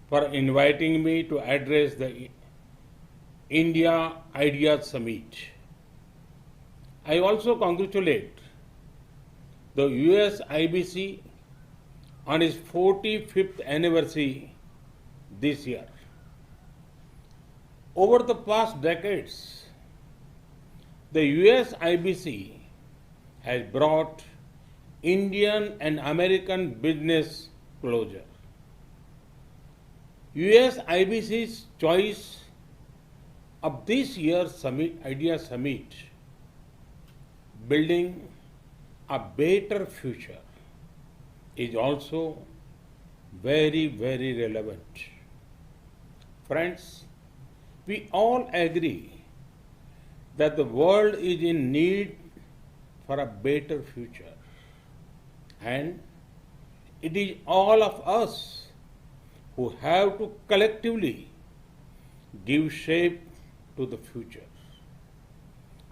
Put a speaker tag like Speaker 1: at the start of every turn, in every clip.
Speaker 1: for inviting me to address the India Ideas Summit. I also congratulate the US IBC on its 45th anniversary this year. Over the past decades, the US IBC has brought Indian and American business closer. US IBC's choice of this year's Idea Summit, building a better future, is also very, very relevant. Friends, we all agree that the world is in need for a better future. And it is all of us who have to collectively give shape to the future.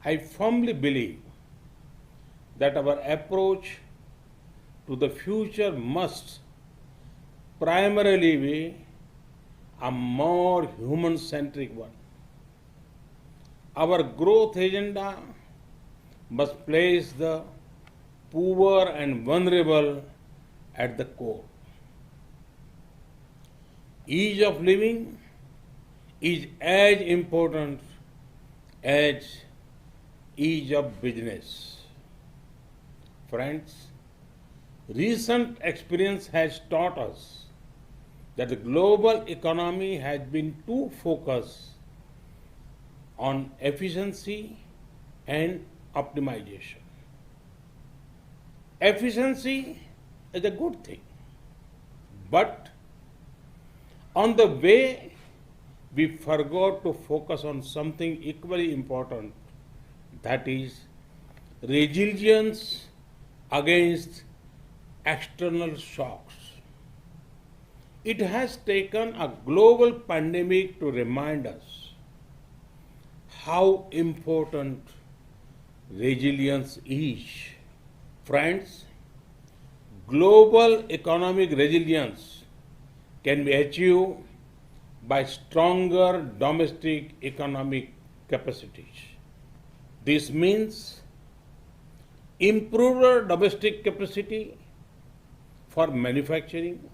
Speaker 1: I firmly believe that our approach to the future must primarily be a more human-centric one. Our growth agenda must place the poor and vulnerable at the core. Ease of living is as important as ease of business. Friends, recent experience has taught us that the global economy has been too focused on efficiency and optimization. Efficiency is a good thing, but on the way we forgot to focus on something equally important, that is resilience against external shocks. It has taken a global pandemic to remind us how important resilience is. Friends, global economic resilience can be achieved by stronger domestic economic capacities. This means improved domestic capacity for manufacturing,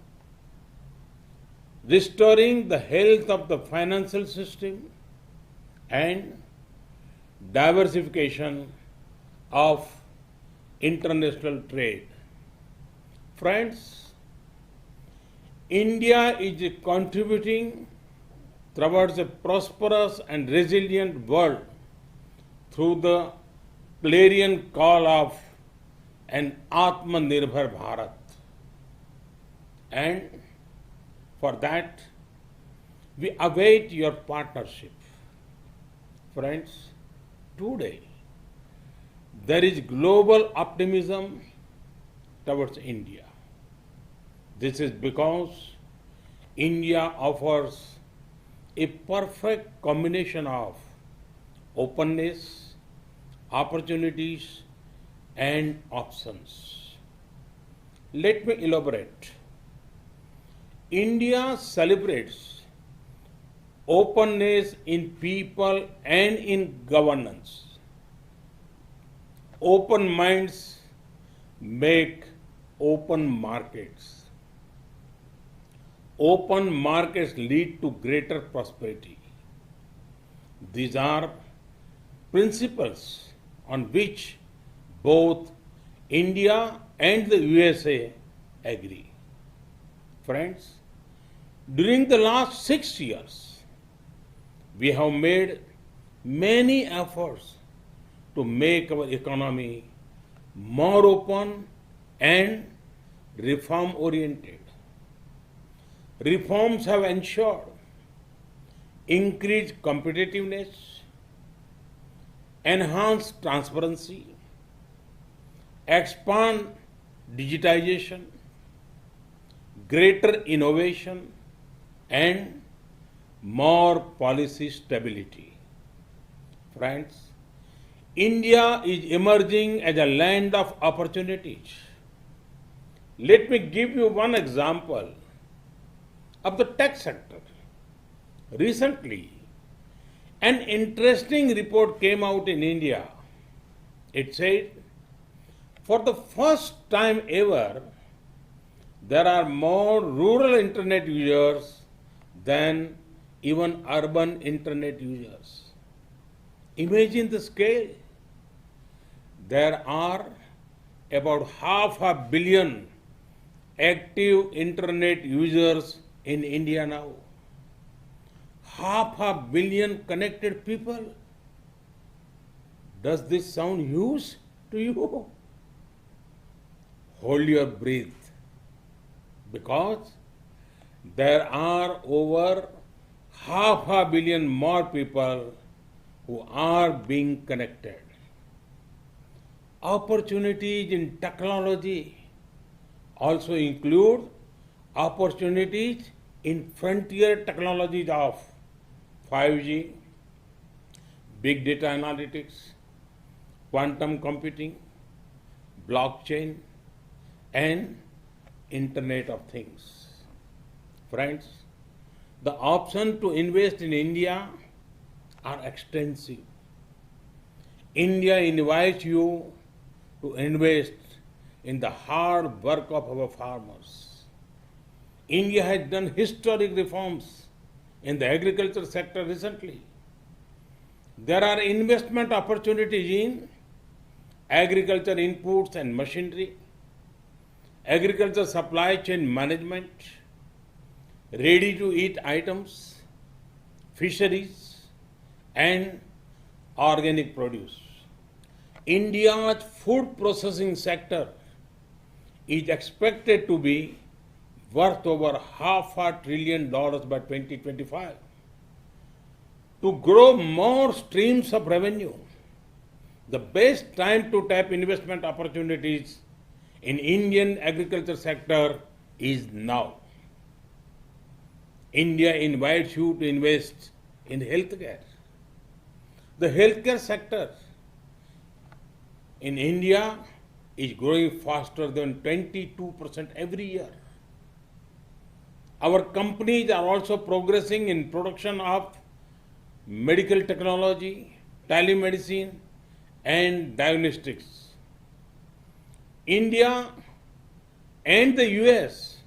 Speaker 1: restoring the health of the financial system, and diversification of international trade. Friends, India is contributing towards a prosperous and resilient world through the clarion call of an Atmanirbhar Bharat. And for that, we await your partnership. Friends, today there is global optimism towards India. This is because India offers a perfect combination of openness, opportunities, and options. Let me elaborate. India celebrates openness in people and in governance. Open minds make open markets. Open markets lead to greater prosperity. These are principles on which both India and the USA agree. Friends, during the last 6 years, we have made many efforts to make our economy more open and reform oriented. Reforms have ensured increased competitiveness, enhanced transparency, expand digitization, greater innovation, and more policy stability. Friends, India is emerging as a land of opportunities. Let me give you one example of the tech sector. Recently, an interesting report came out in India. It said, for the first time ever, there are more rural internet users than even urban internet users. Imagine the scale. There are about 500 million active internet users in India now. 500 million connected people. Does this sound huge to you? Hold your breath, because there are over 500 million more people who are being connected. Opportunities in technology also include opportunities in frontier technologies of 5G, big data analytics, quantum computing, blockchain, and Internet of Things. Friends, the options to invest in India are extensive. India invites you to invest in the hard work of our farmers. India has done historic reforms in the agriculture sector recently. There are investment opportunities in agriculture inputs and machinery, agriculture supply chain management, ready-to-eat items, fisheries, and organic produce. India's food processing sector is expected to be worth over $500 billion by 2025. To grow more streams of revenue, the best time to tap investment opportunities in Indian agriculture sector is now. India invites you to invest in healthcare. The healthcare sector in India is growing faster than 22% every year. Our companies are also progressing in production of medical technology, telemedicine, and diagnostics. India and the US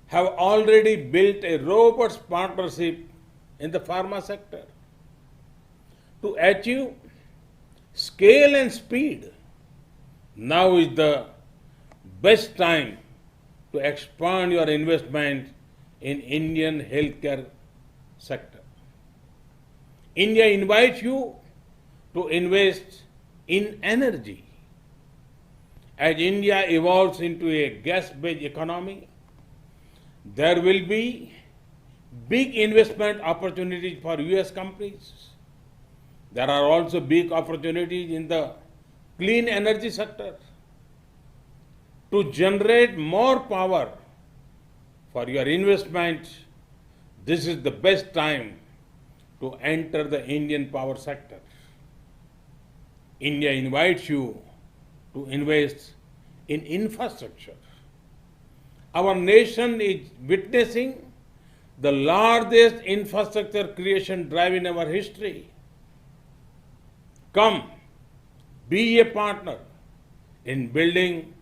Speaker 1: have already built a robust partnership in the pharma sector. To achieve scale and speed, now is the best time to expand your investment in Indian healthcare sector. India invites you to invest in energy. As India evolves into a gas-based economy, there will be big investment opportunities for US companies. There are also big opportunities in the clean energy sector. To generate more power for your investment, this is the best time to enter the Indian power sector. India invites you to invest in infrastructure. Our nation is witnessing the largest infrastructure creation drive in our history. Come, be a partner in building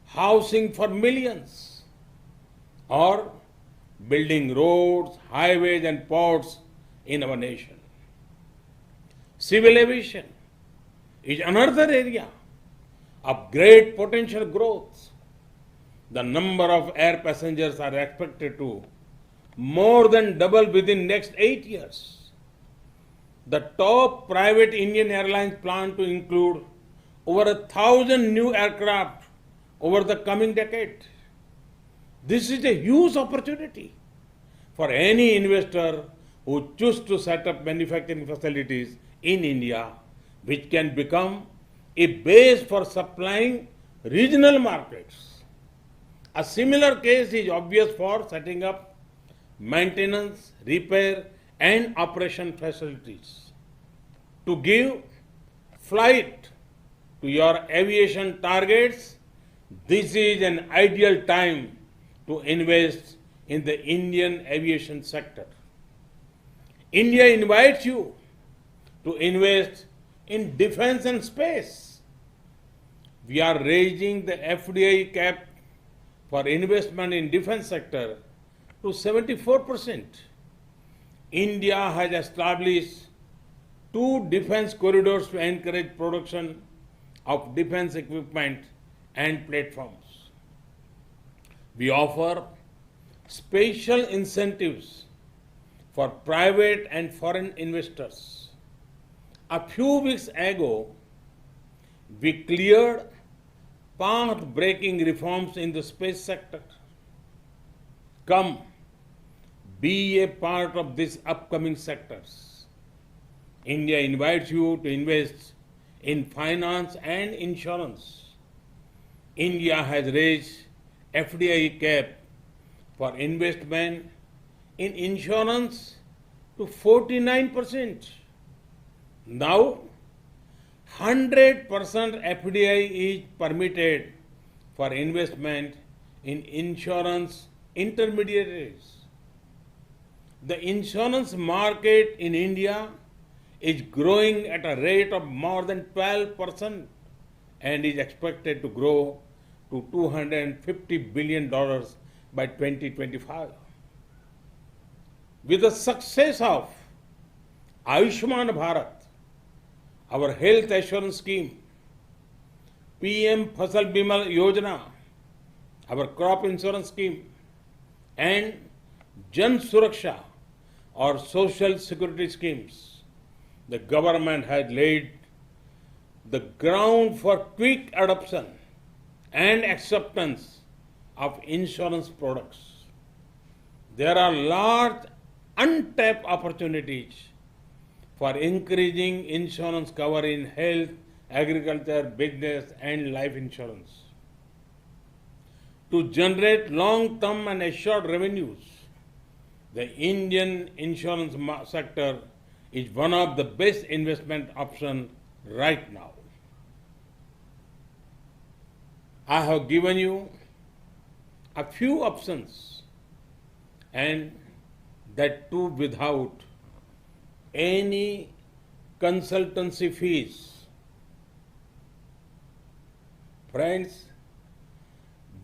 Speaker 1: housing for millions, or building roads, highways, and ports in our nation. Civil aviation is another area of great potential growth. The number of air passengers are expected to more than double within next 8 years. The top private Indian airlines plan to include over 1,000 new aircraft over the coming decade. This is a huge opportunity for any investor who chooses to set up manufacturing facilities in India, which can become a base for supplying regional markets. A similar case is obvious for setting up maintenance, repair, and operation facilities. To give flight to your aviation targets, this is an ideal time to invest in the Indian aviation sector. India invites you to invest in defense and space. We are raising the FDI cap for investment in defense sector to 74%. India has established 2 defense corridors to encourage production of defense equipment and platforms. We offer special incentives for private and foreign investors. A few weeks ago, we cleared path-breaking reforms in the space sector. Come, be a part of these upcoming sectors. India invites you to invest in finance and insurance. India has raised FDI cap for investment in insurance to 49%. Now, 100% FDI is permitted for investment in insurance intermediaries. The insurance market in India is growing at a rate of more than 12% and is expected to grow to $250 billion by 2025. With the success of Ayushman Bharat, our health assurance scheme, PM Fasal Bima Yojana, our crop insurance scheme, and Jan Suraksha, or social security schemes, the government has laid the ground for quick adoption and acceptance of insurance products. There are large untapped opportunities for increasing insurance cover in health, agriculture, business, and life insurance. To generate long-term and assured revenues, the Indian insurance sector is one of the best investment options right now. I have given you a few options, and that too without any consultancy fees. Friends,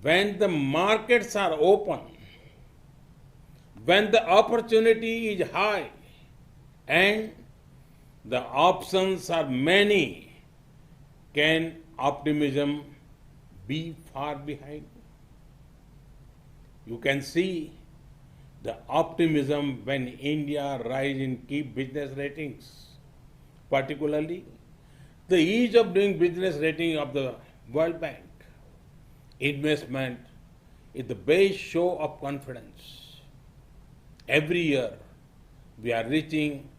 Speaker 1: when the markets are open, when the opportunity is high and the options are many, can optimism be far behind? You can see the optimism when India rise in key business ratings, particularly the ease of doing business rating of the World Bank. Investment is the best show of confidence. Every year, we are reaching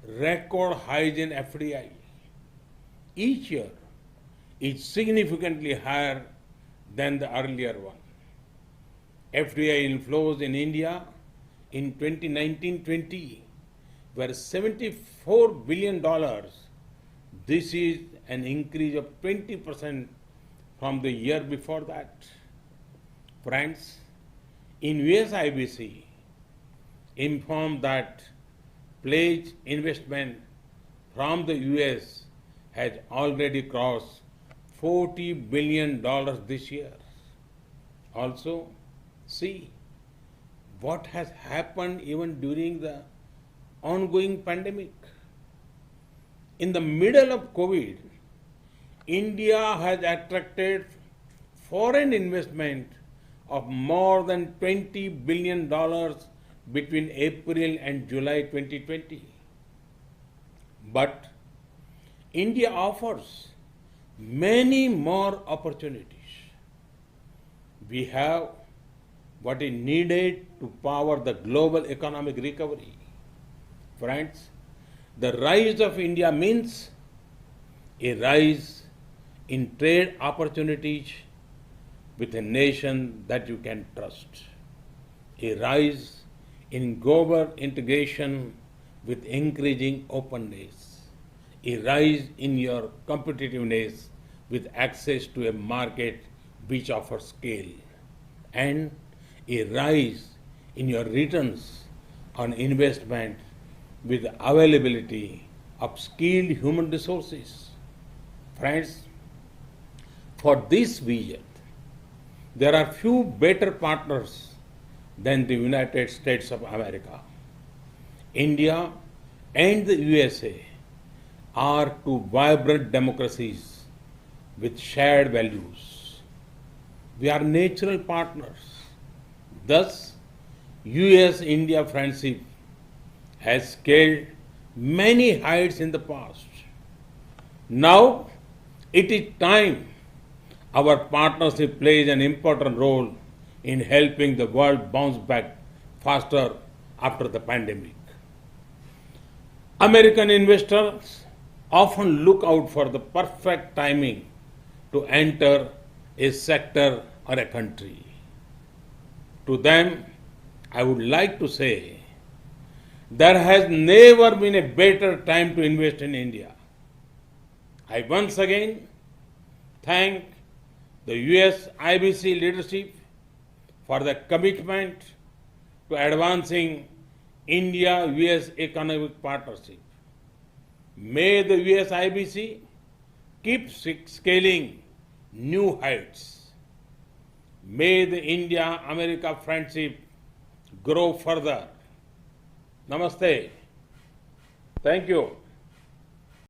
Speaker 1: record highs in FDI. Each year is significantly higher than the earlier one. FDI inflows in India in 2019-20 were $74 billion. This is an increase of 20% from the year before that. Friends, in US IBC informed that pledged investment from the US has already crossed $40 billion this year. Also, see what has happened even during the ongoing pandemic. In the middle of COVID, India has attracted foreign investment of more than $20 billion between April and July 2020. But India offers many more opportunities. We have what is needed to power the global economic recovery. Friends, the rise of India means a rise in trade opportunities with a nation that you can trust, a rise in global integration with increasing openness, a rise in your competitiveness with access to a market which offers scale, and a rise in your returns on investment with availability of skilled human resources. Friends, for this vision, there are few better partners than the United States of America. India and the USA are two vibrant democracies with shared values. We are natural partners. Thus, US India friendship has scaled many heights in the past. Now, it is time our partnership plays an important role in helping the world bounce back faster after the pandemic. American investors often look out for the perfect timing to enter a sector or a country. To them, I would like to say there has never been a better time to invest in India. I once again thank the US IBC leadership for the commitment to advancing India US economic partnership. May the US IBC keep scaling new heights. May the India America friendship grow further. Namaste. Thank you.